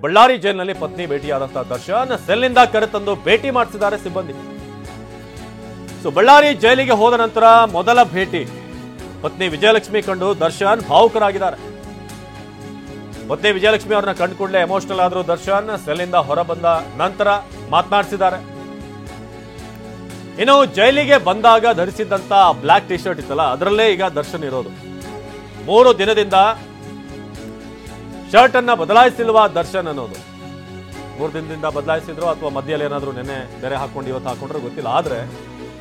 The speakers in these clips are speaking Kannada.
ಬಳ್ಳಾರಿ ಜೈಲಿನಲ್ಲಿ ಪತ್ನಿ ಭೇಟಿಯಾದಂತಹ ದರ್ಶನ್ ಸೆಲ್ನಿಂದ ಕರೆತಂದು ಭೇಟಿ ಮಾಡಿಸಿದ್ದಾರೆ ಸಿಬ್ಬಂದಿ. ಬಳ್ಳಾರಿ ಜೈಲಿಗೆ ಹೋದ ನಂತರ ಮೊದಲ ಭೇಟಿ ಪತ್ನಿ ವಿಜಯಲಕ್ಷ್ಮಿ ಕಂಡು ದರ್ಶನ್ ಭಾವುಕರಾಗಿದ್ದಾರೆ. ಪತ್ನಿ ವಿಜಯಲಕ್ಷ್ಮಿ ಅವರನ್ನ ಕಂಡು ಕೂಡಲೇ ಎಮೋಷನಲ್ ಆದ್ರು ದರ್ಶನ್. ಸೆಲ್ನಿಂದ ಹೊರಬಂದ ನಂತರ ಮಾತನಾಡಿಸಿದ್ದಾರೆ. ಇನ್ನು ಜೈಲಿಗೆ ಬಂದಾಗ ಧರಿಸಿದ್ದಂತ ಬ್ಲಾಕ್ ಟಿ ಶರ್ಟ್ ಇತ್ತಲ್ಲ, ಅದರಲ್ಲೇ ಈಗ ದರ್ಶನ್ ಇರೋದು. 3 ದಿನದಿಂದ ಶರ್ಟ್ ಅನ್ನ ಬದಲಾಯಿಸಿಲ್ವಾ ದರ್ಶನ್ ಅನ್ನೋದು. 3 ದಿನದಿಂದ ಬದಲಾಯಿಸಿದ್ರು ಅಥವಾ ಮಧ್ಯದಲ್ಲಿ ಏನಾದ್ರು ನೆನೆ ಬೇರೆ ಹಾಕೊಂಡು ಇವತ್ತು ಹಾಕೊಂಡ್ರೆ ಗೊತ್ತಿಲ್ಲ. ಆದ್ರೆ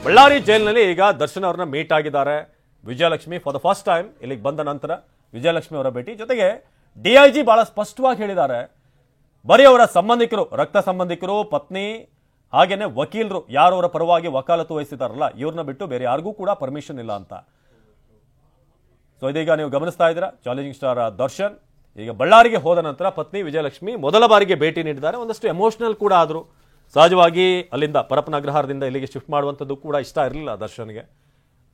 ಬಳ್ಳಾರಿ ಜೈಲಿನಲ್ಲಿ ಈಗ ದರ್ಶನ್ ಅವ್ರನ್ನ ಮೀಟ್ ಆಗಿದ್ದಾರೆ Vijayalakshmi. For the first time ಇಲ್ಲಿಗೆ ಬಂದ ನಂತರ ವಿಜಯಲಕ್ಷ್ಮಿ ಅವರ ಭೇಟಿ. ಜೊತೆಗೆ ಡಿಐಜಿ ಬಹಳ ಸ್ಪಷ್ಟವಾಗಿ ಹೇಳಿದ್ದಾರೆ, ಬರೀ ಅವರ ಸಂಬಂಧಿಕರು, ರಕ್ತ ಸಂಬಂಧಿಕರು, ಪತ್ನಿ ಹಾಗೇನೆ ವಕೀಲರು ಯಾರು ಅವರ ಪರವಾಗಿ ವಕಾಲತ್ತು ವಹಿಸಿದಾರಲ್ಲ, ಇವ್ರನ್ನ ಬಿಟ್ಟು ಬೇರೆ ಯಾರಿಗೂ ಕೂಡ ಪರ್ಮಿಷನ್ ಇಲ್ಲ ಅಂತ. ಇದೀಗ ನೀವು ಗಮನಿಸ್ತಾ ಇದ್ದೀರಾ ಚಾಲೆಂಜಿಂಗ್ ಸ್ಟಾರ್ ದರ್ಶನ್ ಈಗ ಬಳ್ಳಾರಿಗೆ ಹೋದ ನಂತರ ಪತ್ನಿ ವಿಜಯಲಕ್ಷ್ಮಿ ಮೊದಲ ಬಾರಿಗೆ ಭೇಟಿ ನೀಡಿದ್ದಾರೆ. ಒಂದಷ್ಟು ಎಮೋಷನಲ್ ಕೂಡ ಆದ್ರು. ಸಹಜವಾಗಿ ಅಲ್ಲಿಂದ ಪರಪ್ಪನ ಅಗ್ರಹಾರದಿಂದ ಇಲ್ಲಿಗೆ ಶಿಫ್ಟ್ ಮಾಡುವಂಥದ್ದು ಕೂಡ ಇಷ್ಟ ಇರಲಿಲ್ಲ ದರ್ಶನ್ಗೆ.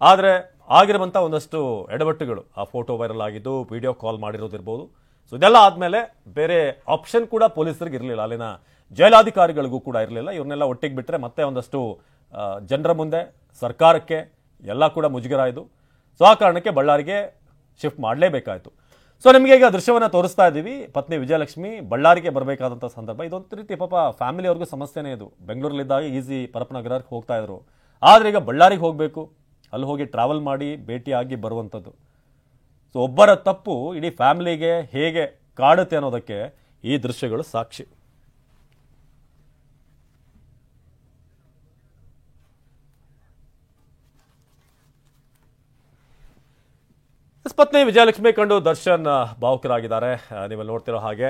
ಆದರೆ ಆಗಿರುವಂಥ ಒಂದಷ್ಟು ಎಡವಟ್ಟುಗಳು, ಆ ಫೋಟೋ ವೈರಲ್ ಆಗಿದ್ದು, ವಿಡಿಯೋ ಕಾಲ್ ಮಾಡಿರೋದಿರ್ಬೋದು. ಇದೆಲ್ಲ ಆದಮೇಲೆ ಬೇರೆ ಆಪ್ಷನ್ ಕೂಡ ಪೊಲೀಸರಿಗೆ ಇರಲಿಲ್ಲ, ಅಲ್ಲಿನ ಜೈಲಾಧಿಕಾರಿಗಳಿಗೂ ಕೂಡ ಇರಲಿಲ್ಲ. ಇವ್ರನ್ನೆಲ್ಲ ಒಟ್ಟಿಗೆ ಬಿಟ್ಟರೆ ಮತ್ತೆ ಒಂದಷ್ಟು ಜನರ ಮುಂದೆ ಸರ್ಕಾರಕ್ಕೆ ಎಲ್ಲ ಕೂಡ ಮುಜುಗರ ಇದು. ಆ ಕಾರಣಕ್ಕೆ ಬಳ್ಳಾರಿಗೆ ಶಿಫ್ಟ್ ಮಾಡಲೇಬೇಕಾಯಿತು. ನಿಮಗೆ ಈಗ ದೃಶ್ಯವನ್ನು ತೋರಿಸ್ತಾ ಇದ್ದೀವಿ. ಪತ್ನಿ ವಿಜಯಲಕ್ಷ್ಮಿ ಬಳ್ಳಾರಿಗೆ ಬರಬೇಕಾದಂಥ ಸಂದರ್ಭ. ಇದೊಂದು ರೀತಿ ಪಾಪ ಫ್ಯಾಮಿಲಿಯವ್ರಿಗೂ ಸಮಸ್ಯೆನೇ ಇದು. ಬೆಂಗಳೂರಲ್ಲಿದ್ದಾಗ ಈಸಿ ಪರಪ್ಪನ ಅಗ್ರಹಾರಕ್ಕೆ ಹೋಗ್ತಾ ಇದ್ರು. ಆದರೆ ಈಗ ಬಳ್ಳಾರಿಗೆ ಹೋಗಬೇಕು, ಅಲ್ಲಿ ಹೋಗಿ ಟ್ರಾವೆಲ್ ಮಾಡಿ ಭೇಟಿಯಾಗಿ ಬರುವಂಥದ್ದು. ಒಬ್ಬರ ತಪ್ಪು ಇಡೀ ಫ್ಯಾಮಿಲಿಗೆ ಹೇಗೆ ಕಾಡುತ್ತೆ ಅನ್ನೋದಕ್ಕೆ ಈ ದೃಶ್ಯಗಳು ಸಾಕ್ಷಿ. ಪತ್ನಿ ವಿಜಯಲಕ್ಷ್ಮಿ ಕಂಡು ದರ್ಶನ್ ಭಾವುಕರಾಗಿದ್ದಾರೆ. ನೀವೆಲ್ಲ ನೋಡ್ತಿರೋ ಹಾಗೆ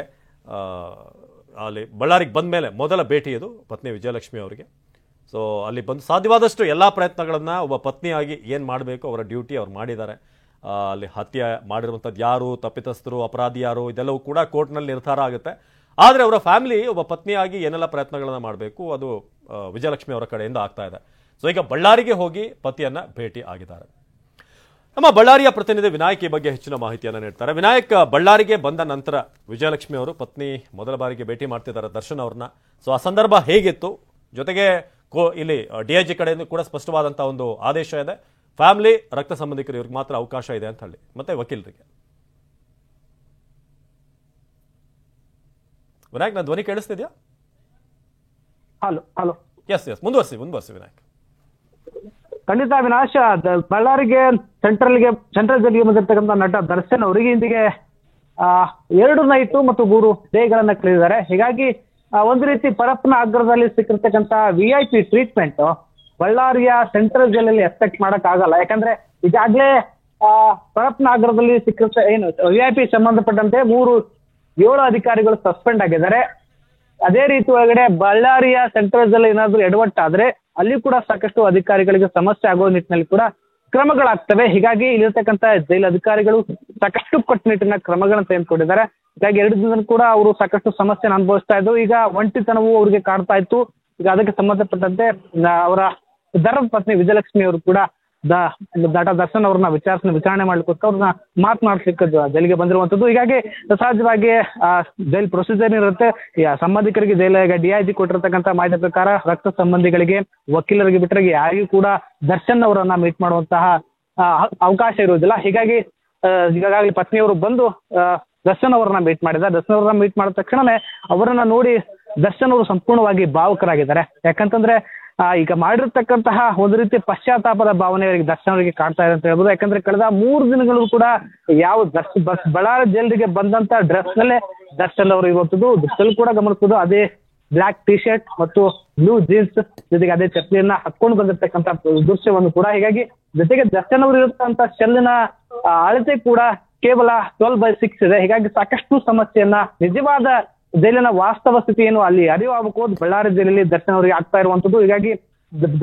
ಅಲ್ಲಿ ಬಳ್ಳಾರಿಗೆ ಬಂದ ಮೇಲೆ ಮೊದಲ ಭೇಟಿ ಇದು ಪತ್ನಿ ವಿಜಯಲಕ್ಷ್ಮಿ ಅವರಿಗೆ. ಅಲ್ಲಿ ಬಂದು ಸಾಧ್ಯವಾದಷ್ಟು ಎಲ್ಲ ಪ್ರಯತ್ನಗಳನ್ನು ಒಬ್ಬ ಪತ್ನಿಯಾಗಿ ಏನು ಮಾಡಬೇಕು ಅವರ ಡ್ಯೂಟಿ ಅವ್ರು ಮಾಡಿದ್ದಾರೆ. ಅಲ್ಲಿ ಹತ್ಯೆ ಮಾಡಿರುವಂಥದ್ದು ಯಾರು, ತಪ್ಪಿತಸ್ಥರು, ಅಪರಾಧಿ ಯಾರು, ಇದೆಲ್ಲವೂ ಕೂಡ ಕೋರ್ಟ್ನಲ್ಲಿ ನಿರ್ಧಾರ ಆಗುತ್ತೆ. ಆದರೆ ಅವರ ಫ್ಯಾಮಿಲಿ ಒಬ್ಬ ಪತ್ನಿಯಾಗಿ ಏನೆಲ್ಲ ಪ್ರಯತ್ನಗಳನ್ನು ಮಾಡಬೇಕು ಅದು ವಿಜಯಲಕ್ಷ್ಮಿ ಅವರ ಕಡೆಯಿಂದ ಆಗ್ತಾ ಇದೆ. ಈಗ ಬಳ್ಳಾರಿಗೆ ಹೋಗಿ ಪತಿಯನ್ನು ಭೇಟಿ ಆಗಿದ್ದಾರೆ. ನಮ್ಮ ಬಳ್ಳಾರಿಯ ಪ್ರತಿನಿಧಿ ವಿನಾಯಕ್ ಈ ಬಗ್ಗೆ ಹೆಚ್ಚಿನ ಮಾಹಿತಿಯನ್ನು ನೀಡ್ತಾರೆ. ವಿನಾಯಕ್, ಬಳ್ಳಾರಿಗೆ ಬಂದ ನಂತರ ವಿಜಯಲಕ್ಷ್ಮಿ ಅವರು ಪತ್ನಿ ಮೊದಲ ಬಾರಿಗೆ ಭೇಟಿ ಮಾಡ್ತಿದ್ದಾರೆ ದರ್ಶನ್ ಅವ್ರನ್ನ. ಆ ಸಂದರ್ಭ ಹೇಗಿತ್ತು? ಜೊತೆಗೆ ಇಲ್ಲಿ ಡಿಐಜಿ ಕಡೆಯಿಂದ ಕೂಡ ಸ್ಪಷ್ಟವಾದಂತಹ ಒಂದು ಆದೇಶ ಇದೆ, ಫ್ಯಾಮಿಲಿ, ರಕ್ತ ಸಂಬಂಧಿಕರು ಇವ್ರಿಗೆ ಮಾತ್ರ ಅವಕಾಶ ಇದೆ ಅಂತ ಹೇಳಿ, ಮತ್ತೆ ವಕೀಲರಿಗೆ. ವಿನಾಯಕ್, ನನ್ನ ಧ್ವನಿ ಕೇಳಿಸ್ತಿದ್ಯಾ? ಹಲೋ. ಎಸ್ ಮುಂದುವರಿಸಿ ವಿನಾಯಕ್. ಖಂಡಿತ ವಿನಾಶ, ಬಳ್ಳಾರಿಗೆ ಸೆಂಟ್ರಲ್ ಜೈಲಿಗೆ ಬಂದಿರ್ತಕ್ಕಂಥ ನಟ ದರ್ಶನ್ ಅವರಿಗೆ ಇಂದಿಗೆ 2 ನೈಟು ಮತ್ತು 3 ಡೇಗಳನ್ನ ಕಳೆದಿದ್ದಾರೆ. ಹೀಗಾಗಿ ಒಂದು ರೀತಿ ಪರಪ್ಪನ ಅಗ್ರದಲ್ಲಿ ಸಿಕ್ಕಿರ್ತಕ್ಕಂಥ VIP ಟ್ರೀಟ್ಮೆಂಟ್ ಬಳ್ಳಾರಿಯ ಸೆಂಟ್ರಲ್ ಜೈಲಲ್ಲಿ ಎಕ್ಸ್ಪೆಕ್ಟ್ ಮಾಡಕ್ ಆಗಲ್ಲ. ಯಾಕಂದ್ರೆ ಈಗಾಗಲೇ ಪರಪ್ಪನ ಅಗ್ರದಲ್ಲಿ ಏನು VIP ಸಂಬಂಧಪಟ್ಟಂತೆ 7 ಅಧಿಕಾರಿಗಳು ಸಸ್ಪೆಂಡ್ ಆಗಿದ್ದಾರೆ. ಅದೇ ರೀತಿ ಒಳಗಡೆ ಬಳ್ಳಾರಿಯ ಸೆಂಟ್ರಲ್ ಜೈಲ್ ಏನಾದ್ರೂ ಎಡವಟ್ಟಾದ್ರೆ ಅಲ್ಲಿ ಕೂಡ ಸಾಕಷ್ಟು ಅಧಿಕಾರಿಗಳಿಗೆ ಸಮಸ್ಯೆ ಆಗೋ ನಿಟ್ಟಿನಲ್ಲಿ ಕೂಡ ಕ್ರಮಗಳಾಗ್ತವೆ. ಹೀಗಾಗಿ ಇಲ್ಲಿರ್ತಕ್ಕಂಥ ಜೈಲು ಅಧಿಕಾರಿಗಳು ಸಾಕಷ್ಟು ಕಟ್ಟುನಿಟ್ಟಿನ ಕ್ರಮಗಳನ್ನು ತೆಗೆದುಕೊಂಡಿದ್ದಾರೆ. ಹೀಗಾಗಿ 2 ದಿನ ಕೂಡ ಅವರು ಸಾಕಷ್ಟು ಸಮಸ್ಯೆನ ಅನುಭವಿಸ್ತಾ ಇದ್ರು. ಈಗ ಒಂಟಿತನವು ಅವ್ರಿಗೆ ಕಾಡ್ತಾ ಇತ್ತು. ಈಗ ಅದಕ್ಕೆ ಸಂಬಂಧಪಟ್ಟಂತೆ ಅವರ ಧರ್ಮ ಪತ್ನಿ ವಿಜಯಲಕ್ಷ್ಮಿ ಅವರು ಕೂಡ ನಟ ದರ್ಶನ್ ಅವ್ರನ್ನ ವಿಚಾರಣೆ ಮಾಡ್ಲಿಕ್ಕೆ ಅವ್ರನ್ನ ಮಾತನಾಡ್ಲಿಕ್ಕೆ ಜೈಲಿಗೆ ಬಂದಿರುವಂತದ್ದು. ಹೀಗಾಗಿ ಸಹಜವಾಗಿ ಜೈಲ್ ಪ್ರೊಸೀಜರ್ ಇರುತ್ತೆ. ಸಂಬಂಧಿಕರಿಗೆ ಜೈಲಿಗೆ ಡಿಐಜಿ ಕೊಟ್ಟಿರ್ತಕ್ಕಂಥ ಮಾಹಿತಿ ಪ್ರಕಾರ ರಕ್ತ ಸಂಬಂಧಿಗಳಿಗೆ, ವಕೀಲರಿಗೆ ಬಿಟ್ಟರೆ ಯಾರಿಗೂ ಕೂಡ ದರ್ಶನ್ ಅವರನ್ನ ಮೀಟ್ ಮಾಡುವಂತಹ ಅವಕಾಶ ಇರುವುದಿಲ್ಲ. ಹೀಗಾಗಿ ಈಗಾಗಲೇ ಪತ್ನಿಯವರು ಬಂದು ದರ್ಶನ್ ಅವರನ್ನ ಮೀಟ್ ಮಾಡಿದ್ದಾರೆ. ದರ್ಶನ್ ಅವರನ್ನ ಮೀಟ್ ಮಾಡಿದ ತಕ್ಷಣನೇ ಅವರನ್ನ ನೋಡಿ ದರ್ಶನ್ ಅವರು ಸಂಪೂರ್ಣವಾಗಿ ಭಾವುಕರಾಗಿದ್ದಾರೆ. ಯಾಕಂತಂದ್ರೆ ಈಗ ಮಾಡಿರ್ತಕ್ಕಂತಹ ಒಂದು ರೀತಿ ಪಶ್ಚಾತ್ತಾಪದ ಭಾವನೆ ದರ್ಶನ್ ಅವರಿಗೆ ಕಾಡ್ತಾ ಇದೆ ಅಂತ ಹೇಳ್ಬೋದು. ಯಾಕಂದ್ರೆ ಕಳೆದ 3 ದಿನಗಳು ಕೂಡ ಯಾವ ಬಳ್ಳಾರಿ ಜೈಲಿಗೆ ಬಂದಂತ ಡ್ರೆಸ್ ನಲ್ಲೇ ದರ್ಶನ್ ಅವರು ಇರುವಂತದ್ದು. ದೃಶ್ಯದಲ್ಲಿ ಕೂಡ ಗಮನಿಸಬಹುದು, ಅದೇ ಬ್ಲಾಕ್ ಟಿ ಶರ್ಟ್ ಮತ್ತು ಬ್ಲೂ ಜೀನ್ಸ್ ಜೊತೆಗೆ ಅದೇ ಚಪ್ಪಲಿಯನ್ನ ಹಾಕೊಂಡು ಬಂದಿರ್ತಕ್ಕಂಥ ದೃಶ್ಯವನ್ನು ಕೂಡ. ಹೀಗಾಗಿ ಜೊತೆಗೆ ದರ್ಶನ್ ಅವರು ಇರತಕ್ಕಂಥ ಶೆಲ್ನ ಅಳತೆ ಕೂಡ ಕೇವಲ 12/6 ಇದೆ. ಹೀಗಾಗಿ ಸಾಕಷ್ಟು ಸಮಸ್ಯೆಯನ್ನ, ನಿಜವಾದ ಜೈಲಿನ ವಾಸ್ತವ ಸ್ಥಿತಿ ಏನು ಅಲ್ಲಿ ಅರಿವಾಗಬೇಕು ಬಳ್ಳಾರಿ ಜೈಲಲ್ಲಿ ದರ್ಶನ್ ಅವರಿಗೆ ಆಗ್ತಾ ಇರುವಂತದ್ದು. ಹೀಗಾಗಿ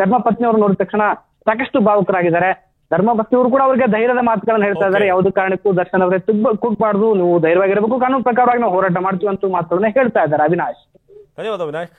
ಧರ್ಮಪತ್ನಿ ಅವರು ನೋಡಿದ ತಕ್ಷಣ ಸಾಕಷ್ಟು ಭಾವುಕರಾಗಿದ್ದಾರೆ. ಧರ್ಮಪತ್ನಿ ಅವರು ಕೂಡ ಅವರಿಗೆ ಧೈರ್ಯದ ಮಾತುಗಳನ್ನು ಹೇಳ್ತಾ ಇದ್ದಾರೆ. ಯಾವುದೇ ಕಾರಣಕ್ಕೂ ದರ್ಶನ್ ಅವರೇ ಕುಗ್ಬಾರ್ದು, ನೀವು ಧೈರ್ಯವಾಗಿರಬೇಕು, ಕಾನೂನು ಪ್ರಕಾರವಾಗಿ ನಾವು ಹೋರಾಟ ಮಾಡ್ತೀವಿ ಅಂತ ಮಾತುಗಳನ್ನ ಹೇಳ್ತಾ ಇದ್ದಾರೆ. ಅವಿನಾಶ್, ಧನ್ಯವಾದ ವಿನಾಯಕ್.